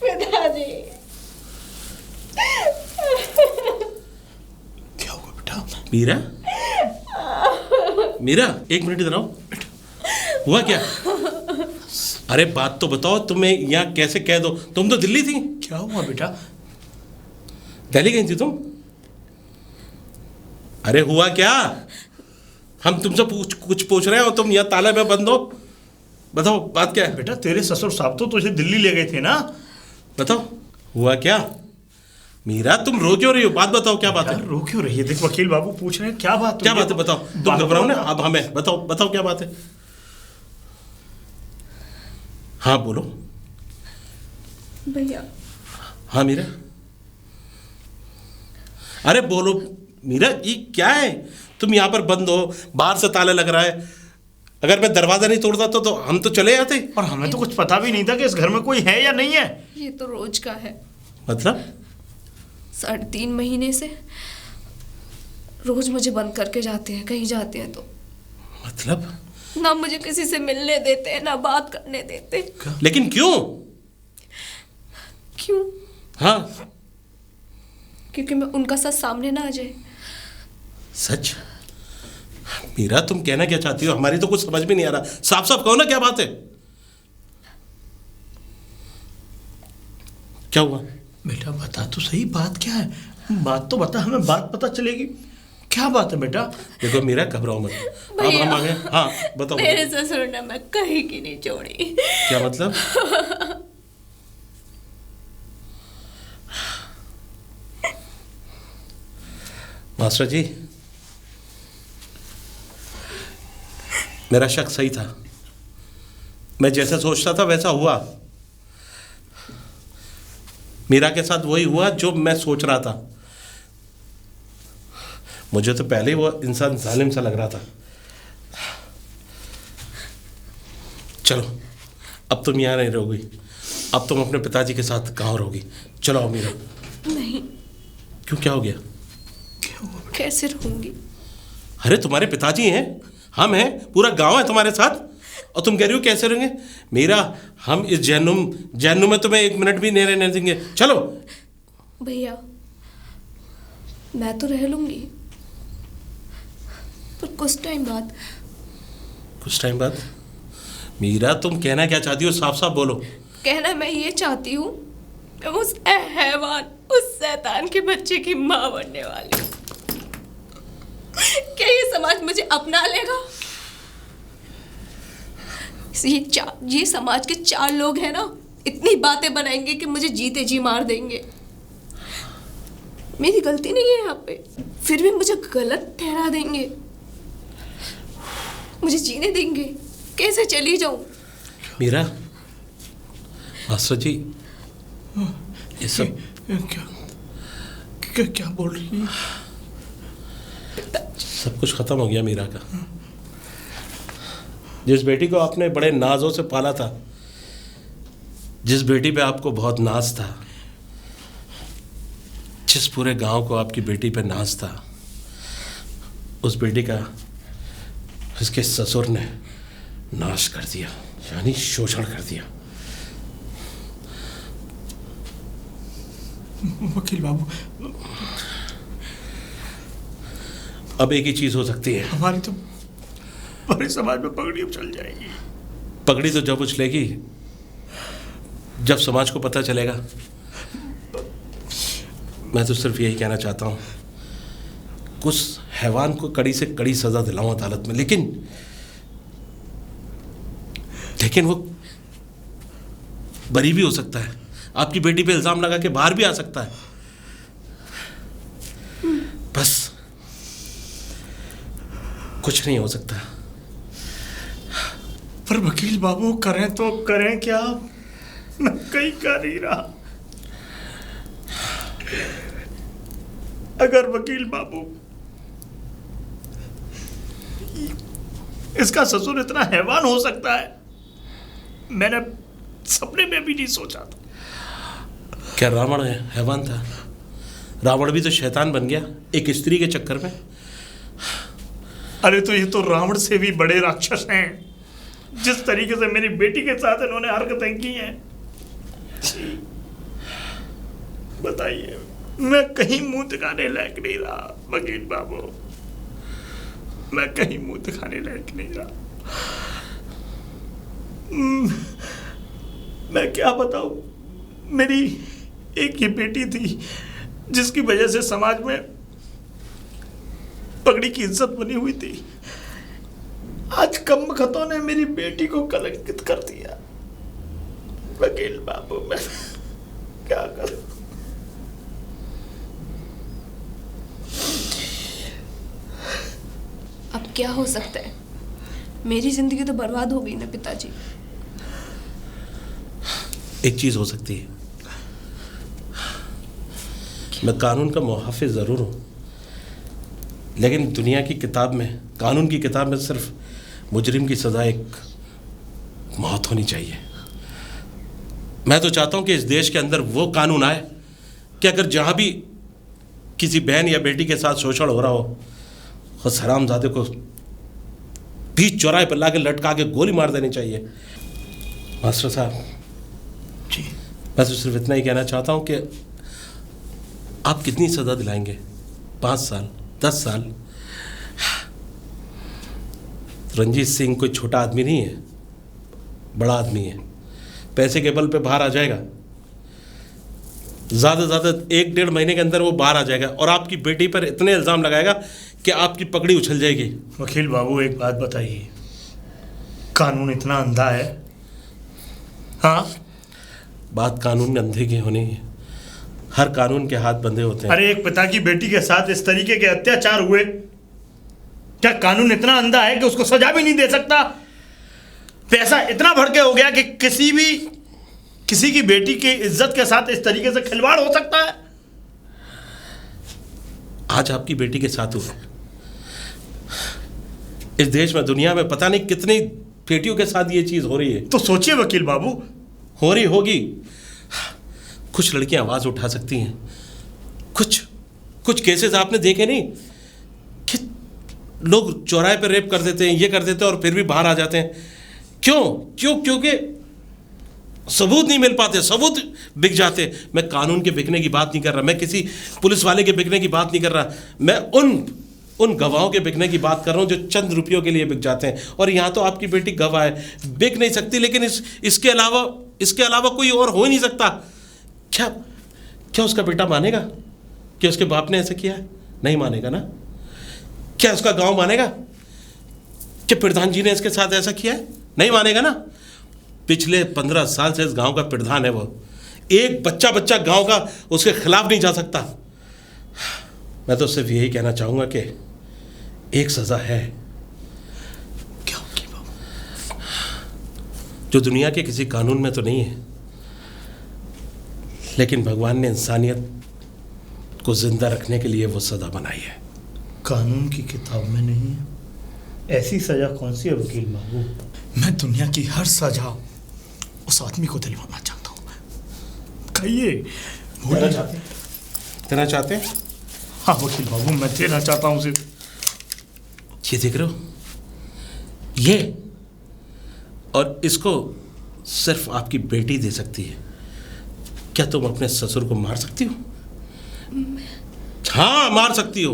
पिताजी, क्या हुआ बेटा? मीरा, मीरा एक मिनट इधर आओ। हुआ क्या? अरे बात तो बताओ, तुम्हें यहाँ कैसे कह दो? तुम तो दिल्ली थी। क्या हुआ बेटा? दिल्ली गई थी तुम? अरे हुआ क्या? हम तुमसे कुछ पूछ रहे हो, तुम यहाँ ताला में बंद हो। बताओ बात क्या है? बेटा तेरे ससुर साहब तो तुझे दिल्ली ले गए थे ना? बताओ हुआ क्या? मीरा तुम रो क्यों रही हो? बात बताओ, क्या बात है? यार रो क्यों रही है? देख वकील बाबू पूछ रहे हैं क्या बात क्या हुई बात है? बताओ, तुम घबराओ ना। अब हमें बताओ, बताओ क्या बात है? हाँ बोलो। भैया हाँ मीरा, अरे बोलो मीरा, ये क्या है? तुम यहाँ पर बंद हो, बाहर से ताला लग रहा है। अगर मैं दरवाजा नहीं तोड़ता तो हम तो चले जाते। और हमें तो कुछ पता भी नहीं था कि इस घर में कोई है या नहीं है। ये तो रोज का है। मतलब 3.5 महीने से रोज मुझे बंद करके जाते हैं, कहीं जाते हैं तो। मतलब ना मुझे किसी से मिलने देते हैं, ना बात करने देते। लेकिन क्यों? क्यों? हाँ क्योंकि मैं उनका सच सामने ना आ जाए। सच? मीरा तुम कहना क्या चाहती हो? हमारी तो कुछ समझ में नहीं आ रहा। साफ साफ कहो ना, क्या बात है? क्या हुआ? बेटा बता तो सही, बात क्या है? बात तो बता, हमें बात पता चलेगी। क्या बात है बेटा? देखो मीरा, घबराओ मत। अब भैया, हम आ गए। हाँ बताओ। मेरे ससुर ने मैं कहीं की नहीं छोड़ी। क्या मतलब? मास्टर जी, मेरा शक सही था। मैं जैसा सोचता था वैसा हुआ। मीरा के साथ वही हुआ जो मैं सोच रहा था। मुझे तो पहले ही वो इंसान जालिम सा लग रहा था। चलो अब तुम यहाँ नहीं रहोगी, अब तुम अपने पिताजी के साथ कहाँ रहोगी? चलो आओ मीरा। नहीं। क्यों, क्या हो गया? कैसे रहूंगी? अरे तुम्हारे पिताजी हैं, हम हैं, पूरा गांव है तुम्हारे साथ, और तुम कह रही हो कैसे रहेंगे? मीरा, हम इस जहन्नुम में तुम्हें 1 मिनट भी नहीं रहने देंगे। चलो। भैया मैं तो रह लूंगी, पर कुछ टाइम बाद। कुछ टाइम बाद? मीरा तुम कहना क्या चाहती हो? साफ साफ बोलो। कहना मैं ये चाहती हूँ, मैं उस हैवान, उस शैतान के बच्चे की माँ बनने वाली हूँ। क्या ये समाज मुझे अपना लेगा? ये समाज के 4 लोग हैं ना, इतनी बातें बनाएंगे कि मुझे जीते जी मार देंगे। मेरी गलती नहीं है यहाँ पे, फिर भी मुझे गलत ठहरा देंगे, मुझे जीने देंगे। कैसे चली जाऊं? मीरा, मास्टर जी, ये सब क्या क्या बोल रही है? सब कुछ खत्म हो गया मीरा का। जिस बेटी को आपने बड़े नाजों से पाला था, जिस बेटी पे आपको बहुत नाज था, जिस पूरे गांव को आपकी बेटी पे नाज था, उस बेटी का उसके ससुर ने नाश कर दिया, यानी शोषण कर दिया। वकील बाबू, अब एक ही चीज हो सकती है। हमारी तो पूरे समाज में पगड़ी उछल जाएगी। पगड़ी तो जब उछलेगी जब समाज को पता चलेगा। मैं तो सिर्फ यही कहना चाहता हूं, उस हैवान को कड़ी से कड़ी सजा दिलाऊं अदालत में, लेकिन वो बरी भी हो सकता है। आपकी बेटी पे इल्जाम लगा के बाहर भी आ सकता है। बस कुछ नहीं हो सकता। पर वकील बाबू, करें तो करें क्या? मैं कहीं कर नहीं रहा। अगर वकील बाबू इसका ससुर इतना हैवान हो सकता है, मैंने सपने में भी नहीं सोचा था। क्या रावण हैवान था? रावण भी तो शैतान बन गया एक स्त्री के चक्कर में। अरे तो ये तो रावण से भी बड़े राक्षस हैं। जिस तरीके से मेरी बेटी के साथ इन्होंने हरकतें की हैं, बताइए, मैं कहीं मुंह दिखाने लायक नहीं रहा वकील बाबू। मैं कहीं मुंह दिखाने लायक नहीं रहा। मैं क्या बताऊं, मेरी एक ही बेटी थी जिसकी वजह से समाज में पगड़ी की इज्जत बनी हुई थी। आज कमबख्तों ने मेरी बेटी को कलंकित कर दिया। वकील बाबू, मैं क्या करूं? अब क्या हो सकता है? मेरी जिंदगी तो बर्बाद हो गई ना पिताजी। एक चीज हो सकती है, मैं कानून का मुहाफिज जरूर हूं, लेकिन दुनिया की किताब में, कानून की किताब में सिर्फ मुजरिम की सजा एक मौत होनी चाहिए। मैं तो चाहता हूं कि इस देश के अंदर वो कानून आए कि अगर जहां भी किसी बहन या बेटी के साथ शोषण हो रहा हो, उस हरामजादे को बीच चौराहे पर लाके लटका के गोली मार देनी चाहिए। मास्टर साहब जी, मैं तो सिर्फ इतना ही कहना चाहता हूं कि आप कितनी सजा दिलाएंगे? 5 साल, 10 साल? रंजीत सिंह कोई छोटा आदमी नहीं है, बड़ा आदमी है। पैसे के बल पे बाहर आ जाएगा, ज़्यादा से ज़्यादा 1-1.5 महीने के अंदर वो बाहर आ जाएगा और आपकी बेटी पर इतने इल्ज़ाम लगाएगा कि आपकी पगड़ी उछल जाएगी। वकील बाबू, एक बात बताइए, कानून इतना अंधा है? हाँ, बात कानून में अंधे की होनी है। हर कानून के हाथ बंधे होते हैं। अरे एक पिता की बेटी के साथ इस तरीके के अत्याचार हुए, क्या कानून इतना अंधा है कि उसको सजा भी नहीं दे सकता? पैसा इतना भड़के हो गया कि किसी की बेटी की इज्जत के साथ इस तरीके से खिलवाड़ हो सकता है? आज आपकी बेटी के साथ हुआ। इस देश में, दुनिया में पता नहीं कितनी बेटियों के साथ ये चीज हो रही है। तो सोचिए वकील बाबू, हो रही होगी। कुछ लड़कियां आवाज उठा सकती हैं, कुछ केसेस आपने देखे नहीं कि लोग चौराहे पर रेप कर देते हैं, ये कर देते हैं और फिर भी बाहर आ जाते हैं। क्योंकि सबूत नहीं मिल पाते, सबूत बिक जाते। मैं कानून के बिकने की बात नहीं कर रहा, मैं किसी पुलिस वाले के बिकने की बात नहीं कर रहा, मैं उन गवाहों के बिकने की बात कर रहा हूं जो चंद रुपयों के लिए बिक जाते हैं। और यहां तो आपकी बेटी गवाह है, बिक नहीं सकती, लेकिन इसके अलावा कोई और हो ही नहीं सकता। क्या उसका बेटा मानेगा कि उसके बाप ने ऐसा किया है? नहीं मानेगा ना। क्या उसका गांव मानेगा कि प्रधान जी ने इसके साथ ऐसा किया है? नहीं मानेगा ना। पिछले 15 साल से इस गांव का प्रधान है वो। एक बच्चा गांव का उसके खिलाफ नहीं जा सकता। मैं तो सिर्फ यही कहना चाहूंगा कि एक सजा है, क्या होगी बाबू? जो दुनिया के किसी कानून में तो नहीं है, लेकिन भगवान ने इंसानियत को जिंदा रखने के लिए वो सजा बनाई है। कानून की किताब में नहीं है। ऐसी सजा कौन सी है वकील बाबू? मैं दुनिया की हर सजा उस आदमी को दिलवाना चाहता हूँ। कहिए, देना चाहते हैं? हाँ वकील बाबू, मैं देना चाहता हूँ सिर्फ। ये देख रहे हो, ये और इसको सिर्फ आपकी बेटी दे सकती है। क्या तुम अपने ससुर को मार सकती हो? हाँ, मार सकती हो,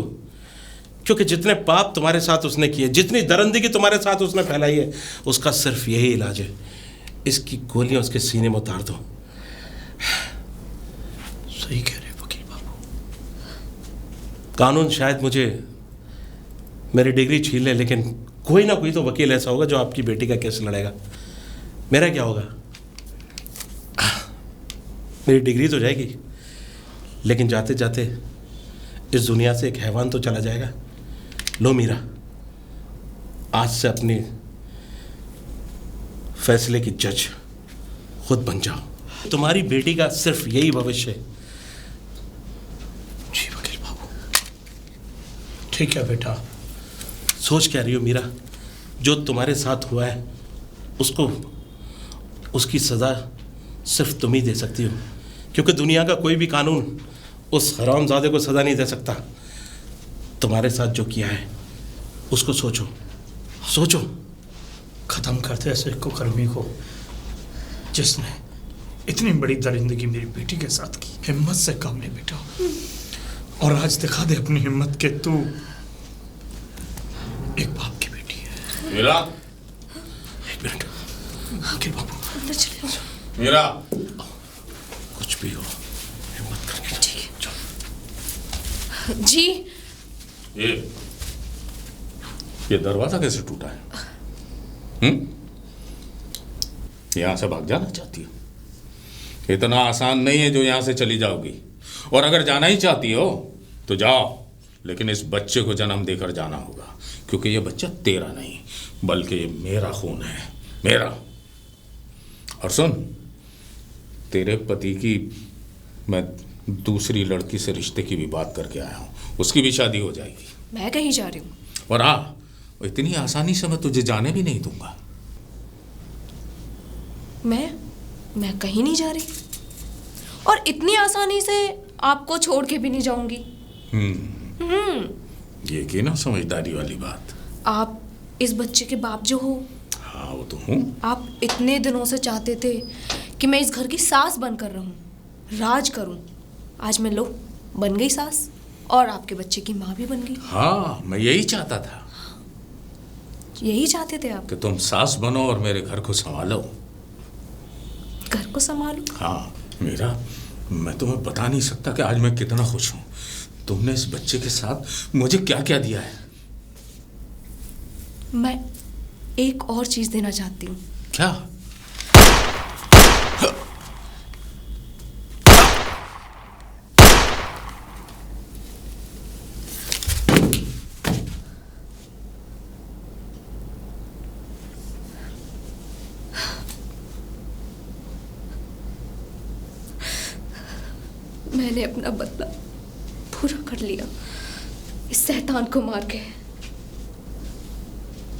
क्योंकि जितने पाप तुम्हारे साथ उसने किए, जितनी दरिंदगी तुम्हारे साथ उसने फैलाई है, उसका सिर्फ यही इलाज है, इसकी गोलियां उसके सीने में उतार दो। सही कह रहे वकील बाबू। कानून शायद मुझे मेरी डिग्री छीन ले, लेकिन कोई ना कोई तो वकील ऐसा होगा जो आपकी बेटी का केस लड़ेगा। मेरा क्या होगा? मेरी डिग्री तो जाएगी, लेकिन जाते जाते इस दुनिया से एक हैवान तो चला जाएगा। लो मीरा, आज से अपने फैसले की जज खुद बन जाओ। तुम्हारी बेटी का सिर्फ यही भविष्य है। जी वकील बाबू, ठीक है बेटा। सोच क्या रही हो मीरा? जो तुम्हारे साथ हुआ है उसको, उसकी सज़ा सिर्फ तुम ही दे सकती हो, क्योंकि दुनिया का कोई भी कानून उस हरामजादे को सज़ा नहीं दे सकता। तुम्हारे साथ जो किया है उसको सोचो, सोचो। खत्म करते ऐसे कुकर्मी को जिसने इतनी बड़ी दरिंदगी मेरी बेटी के साथ की। हिम्मत से काम ले बेटा, और आज दिखा दे अपनी हिम्मत के तू एक बाप की बेटी है। मीरा, एक मिनट। वकील बाबू, अंदर चले जाओ। मीरा, कुछ भी हो, हिम्मत करके ठीक है जी। ये दरवाजा कैसे टूटा है? यहां से भाग जाना चाहती हो? इतना आसान नहीं है जो यहां से चली जाओगी। और अगर जाना ही चाहती हो तो जाओ, लेकिन इस बच्चे को जन्म देकर जाना होगा, क्योंकि ये बच्चा तेरा नहीं बल्कि ये मेरा खून है, मेरा। और सुन, तेरे पति की मैं दूसरी लड़की से रिश्ते की भी बात करके आया हूं, उसकी भी शादी हो जाएगी। मैं कहीं जा रही हूँ? और हाँ, इतनी आसानी से मैं तुझे जाने भी नहीं दूंगा। मैं कहीं नहीं जा रही, और इतनी आसानी से आपको छोड़ के भी नहीं जाऊंगी। ये की ना समझदारी वाली बात। आप इस बच्चे के बाप जो हो। हाँ, वो तो हूँ। आप इतने दिनों से चाहते थे कि मैं इस घर की सास बनकर रहूं, राज करूं। आज मैं लो बन गई सास, और आपके बच्चे की माँ भी बन गई। हाँ, मैं यही चाहता था। यही चाहते थे आप कि तुम सास बनो और मेरे घर को संभालो। घर को संभालो? हाँ मीरा, मैं तुम्हें बता नहीं सकता कि आज मैं कितना खुश हूँ। तुमने इस बच्चे के साथ मुझे क्या क्या दिया है। मैं एक और चीज देना चाहती हूँ। क्या? मैंने अपना बदला पूरा कर लिया इस शैतान को मार के,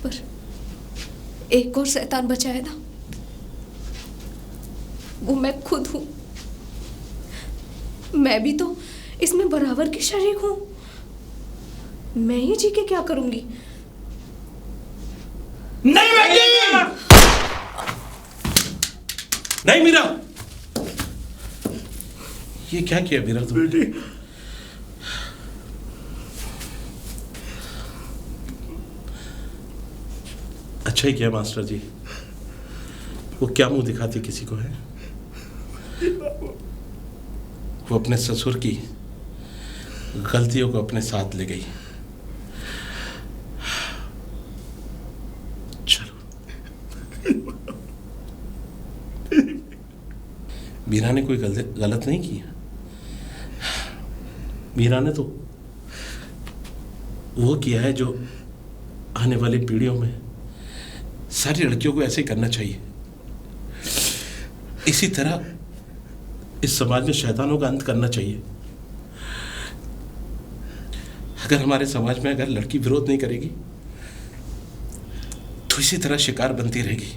पर एक और शैतान बचा है ना, वो मैं खुद हूं। मैं भी तो इसमें बराबर की शरीक हूं। मैं ही जी के क्या करूंगी? नहीं मीरा, ये क्या किया मीरा तुमने? अच्छा ही किया मास्टर जी। वो क्या मुंह दिखाती किसी को है? वो अपने ससुर की गलतियों को अपने साथ ले गई। चलो, मीरा ने कोई गलत नहीं किया। मीरा ने तो वो किया है जो आने वाली पीढ़ियों में सारी लड़कियों को ऐसे ही करना चाहिए। इसी तरह इस समाज में शैतानों का अंत करना चाहिए। अगर हमारे समाज में अगर लड़की विरोध नहीं करेगी तो इसी तरह शिकार बनती रहेगी।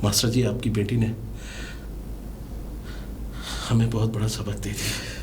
मास्टर जी, आपकी बेटी ने हमें बहुत बड़ा सबक दे दिया।